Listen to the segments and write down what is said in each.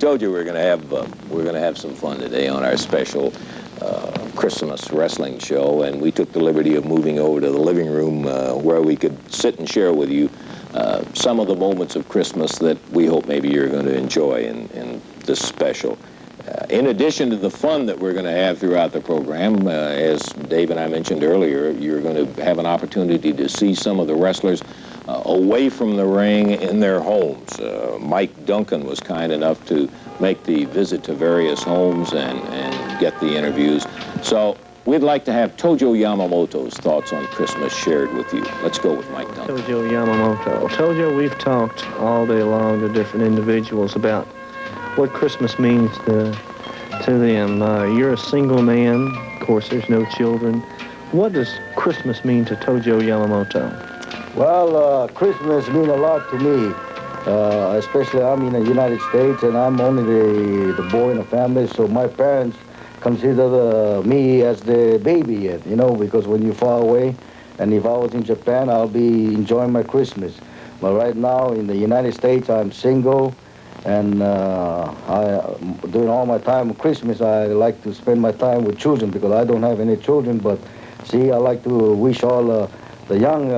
told you we're going to have some fun today on our special Christmas wrestling show, and we took the liberty of moving over to the living room where we could sit and share with you some of the moments of Christmas that we hope maybe you're going to enjoy in this special. In addition to the fun that we're going to have throughout the program, as Dave and I mentioned earlier, you're going to have an opportunity to see some of the wrestlers away from the ring in their homes. Mike Duncan was kind enough to make the visit to various homes and get the interviews. So we'd like to have Tojo Yamamoto's thoughts on Christmas shared with you. Let's go with Mike Duncan. Tojo Yamamoto. Tojo, we've talked all day long to different individuals about what Christmas means to them. You're a single man. Of course, there's no children. What does Christmas mean to Tojo Yamamoto? Well, Christmas means a lot to me. Especially I'm in the United States and I'm only the boy in the family, so my parents consider me as the baby yet, you know, because when you're far away, and if I was in Japan, I'll be enjoying my Christmas. But right now in the United States, I'm single, and during all my time of Christmas, I like to spend my time with children because I don't have any children, but see, I like to wish all the young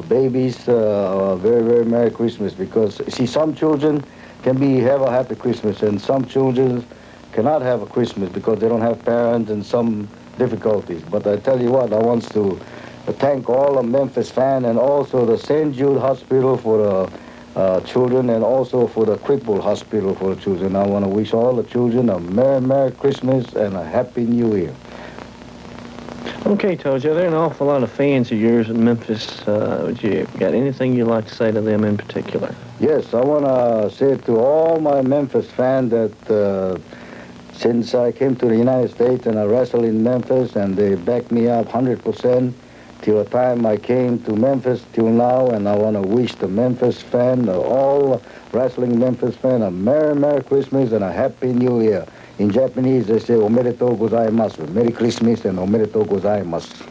babies very, very Merry Christmas because, see, some children can have a happy Christmas and some children cannot have a Christmas because they don't have parents and some difficulties. But I tell you what, I want to thank all the Memphis fans and also the St. Jude Hospital for the children and also for the Cripple Hospital for the children. I want to wish all the children a Merry, Merry Christmas and a Happy New Year. Okay, Tojo, there are an awful lot of fans of yours in Memphis. You got anything you'd like to say to them in particular? Yes, I want to say to all my Memphis fans that since I came to the United States and I wrestled in Memphis and they backed me up 100% till the time I came to Memphis till now, and I want to wish the Memphis fan, all wrestling Memphis fan, a Merry, Merry Christmas and a Happy New Year. In Japanese, they say, Omedetou gozaimasu. Merry Christmas and Omedetou gozaimasu.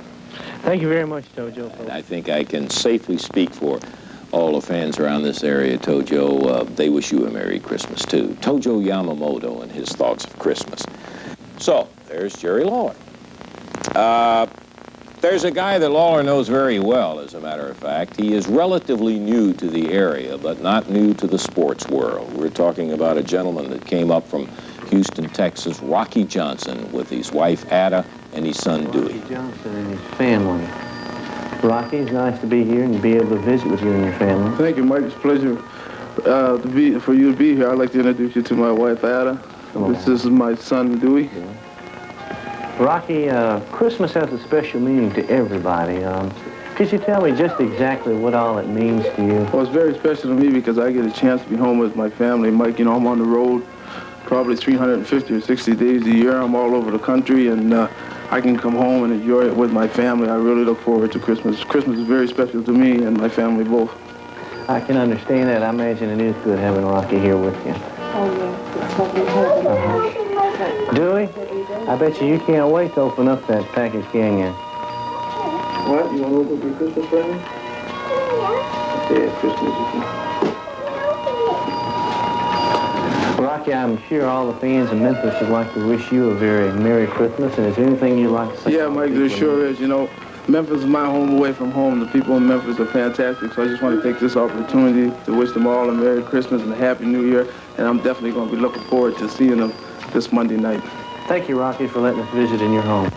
Thank you very much, Tojo. And I think I can safely speak for all the fans around this area, Tojo. They wish you a Merry Christmas, too. Tojo Yamamoto and his thoughts of Christmas. So, there's Jerry Lawler. There's a guy that Lawler knows very well, as a matter of fact. He is relatively new to the area, but not new to the sports world. We're talking about a gentleman that came up from Houston, Texas, Rocky Johnson, with his wife, Ada, and his son, Dewey. Rocky Johnson and his family. Rocky, it's nice to be here and to be able to visit with you and your family. Thank you, Mike. It's a pleasure for you to be here. I'd like to introduce you to my wife, Ada. This is my son, Dewey. Yeah. Rocky, Christmas has a special meaning to everybody. Could you tell me just exactly what all it means to you? Well, it's very special to me because I get a chance to be home with my family. Mike, you know, I'm on the road probably 350 or 60 days a year. I'm all over the country, and I can come home and enjoy it with my family. I really look forward to Christmas. Christmas is very special to me and my family both. I can understand that. I imagine it is good having Rocky here with you. Oh, yes. Dewey, I bet you can't wait to open up that package, can you? What? You want to open your Christmas present? Yeah, Christmas. Rocky, I'm sure all the fans in Memphis would like to wish you a very Merry Christmas. And is there anything you'd like to say? Yeah, Mike, there sure is. You know, Memphis is my home away from home. The people in Memphis are fantastic, so I just want to take this opportunity to wish them all a Merry Christmas and a Happy New Year, and I'm definitely going to be looking forward to seeing them this Monday night. Thank you, Rocky, for letting us visit in your home.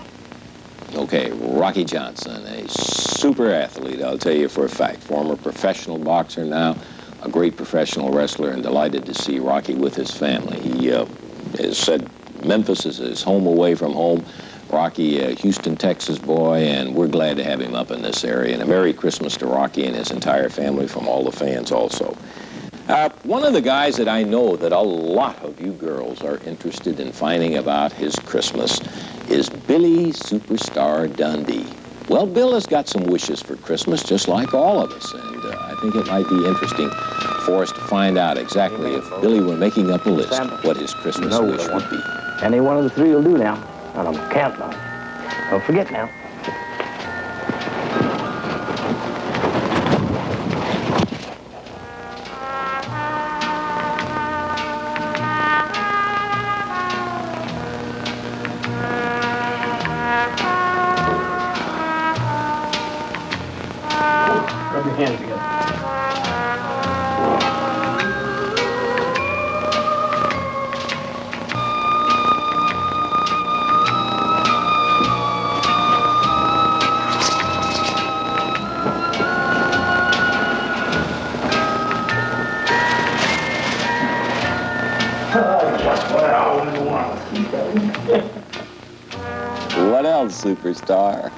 Okay, Rocky Johnson, a super athlete, I'll tell you for a fact. Former professional boxer now, a great professional wrestler, and delighted to see Rocky with his family. He has said Memphis is his home away from home. Rocky, a Houston, Texas boy, and we're glad to have him up in this area. And a Merry Christmas to Rocky and his entire family from all the fans also. One of the guys that I know that a lot of you girls are interested in finding about his Christmas is Billy Superstar Dundee. Well, Bill has got some wishes for Christmas, just like all of us, and I think it might be interesting for us to find out exactly, if Billy were making up a list, what his Christmas wish would be. Any one of the three will do now. And I'm counting on it. Don't forget now. What else, superstar?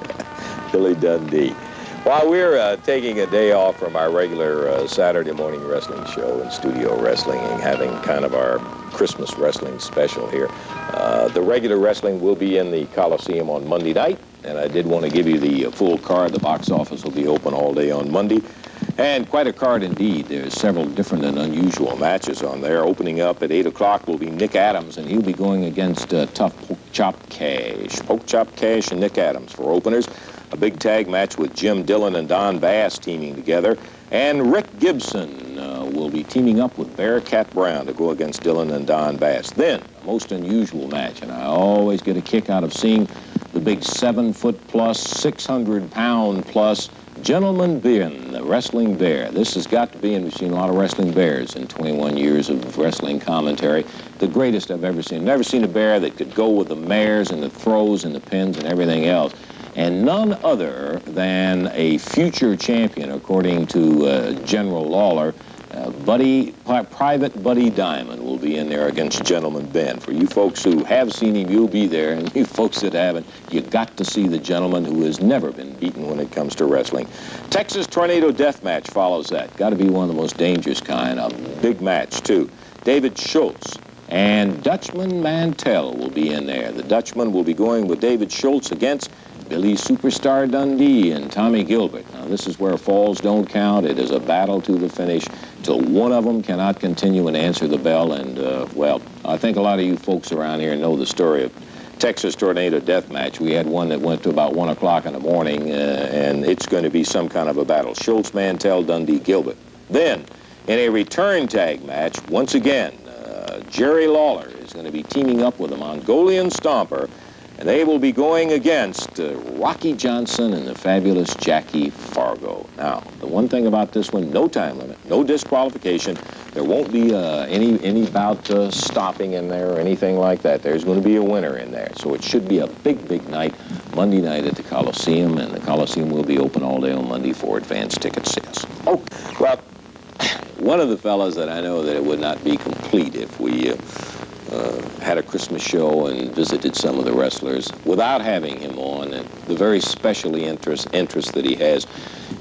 Billy Dundee. While we're taking a day off from our regular Saturday morning wrestling show and studio wrestling and having kind of our Christmas wrestling special here, the regular wrestling will be in the Coliseum on Monday night, and I did want to give you the full card. The box office will be open all day on Monday, and quite a card indeed. There's several different and unusual matches on there. Opening up at 8 o'clock will be Nick Adams, and he'll be going against tough Poke Chop Cash. Poke Chop Cash and Nick Adams for openers. A big tag match with Jim Dillon and Don Bass teaming together. And Rick Gibson will be teaming up with Bearcat Brown to go against Dillon and Don Bass. Then, a most unusual match, and I always get a kick out of seeing the big 7-foot-plus, 600-pound-plus Gentleman Ben, the wrestling bear. This has got to be, and we've seen a lot of wrestling bears in 21 years of wrestling commentary, the greatest I've ever seen. Never seen a bear that could go with the mares and the throws and the pins and everything else. And none other than a future champion, according to General Lawler, Private Buddy Diamond will be in there against Gentleman Ben. For you folks who have seen him, you'll be there. And you folks that haven't, you got to see the gentleman who has never been beaten when it comes to wrestling. Texas Tornado Death Match follows that. Got to be one of the most dangerous kind. A big match, too. David Schultz and Dutchman Mantell will be in there. The Dutchman will be going with David Schultz against Billy Superstar Dundee and Tommy Gilbert. Now, this is where falls don't count. It is a battle to the finish till one of them cannot continue and answer the bell. And, well, I think a lot of you folks around here know the story of Texas Tornado Death Match. We had one that went to about 1 o'clock in the morning, and it's going to be some kind of a battle. Schultz, Mantell, Dundee, Gilbert. Then, in a return tag match, once again, Jerry Lawler is going to be teaming up with a Mongolian Stomper, and they will be going against Rocky Johnson and the fabulous Jackie Fargo. Now, the one thing about this one, no time limit, no disqualification. There won't be any bout stopping in there or anything like that. There's going to be a winner in there. So it should be a big, big night, Monday night at the Coliseum, and the Coliseum will be open all day on Monday for advance ticket sales. Oh, well, one of the fellas that I know that it would not be complete if we had a Christmas show and visited some of the wrestlers without having him on, and the very specially interest that he has.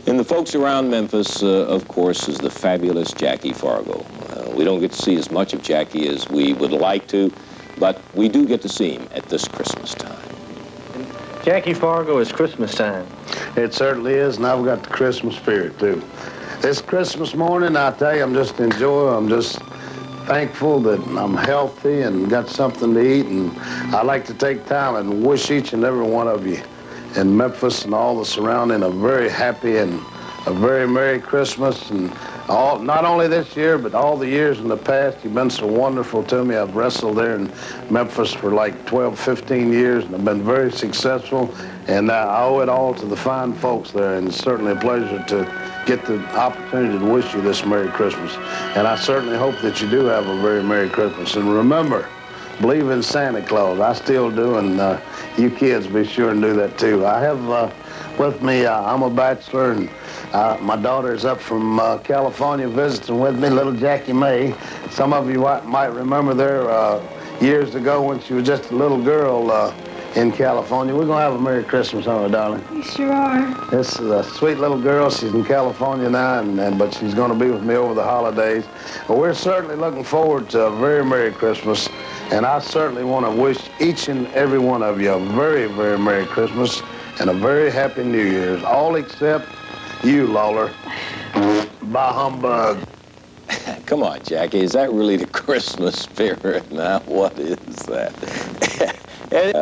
And the folks around Memphis, of course, is the fabulous Jackie Fargo. We don't get to see as much of Jackie as we would like to, but we do get to see him at this Christmas time. Jackie Fargo is Christmas time. It certainly is, and I've got the Christmas spirit, too. This Christmas morning, I tell you, I'm just thankful that I'm healthy and got something to eat, and I'd like to take time and wish each and every one of you in Memphis and all the surrounding a very happy and a very Merry Christmas, and not only this year, but all the years in the past. You've been so wonderful to me. I've wrestled there in Memphis for like 12, 15 years, and I've been very successful, and I owe it all to the fine folks there, and it's certainly a pleasure to get the opportunity to wish you this Merry Christmas. And I certainly hope that you do have a very Merry Christmas. And remember, believe in Santa Claus. I still do, and you kids be sure and do that too. I have with me, I'm a bachelor, and my daughter is up from California visiting with me, little Jackie May. Some of you might remember there years ago when she was just a little girl in California. We're going to have a Merry Christmas, aren't we, darling? You sure are. This is a sweet little girl. She's in California now, but she's going to be with me over the holidays. But we're certainly looking forward to a very Merry Christmas, and I certainly want to wish each and every one of you a very, very Merry Christmas and a very Happy New Year's, all except you, Lawler. Bah humbug. Come on, Jackie, is that really the Christmas spirit now? What is that?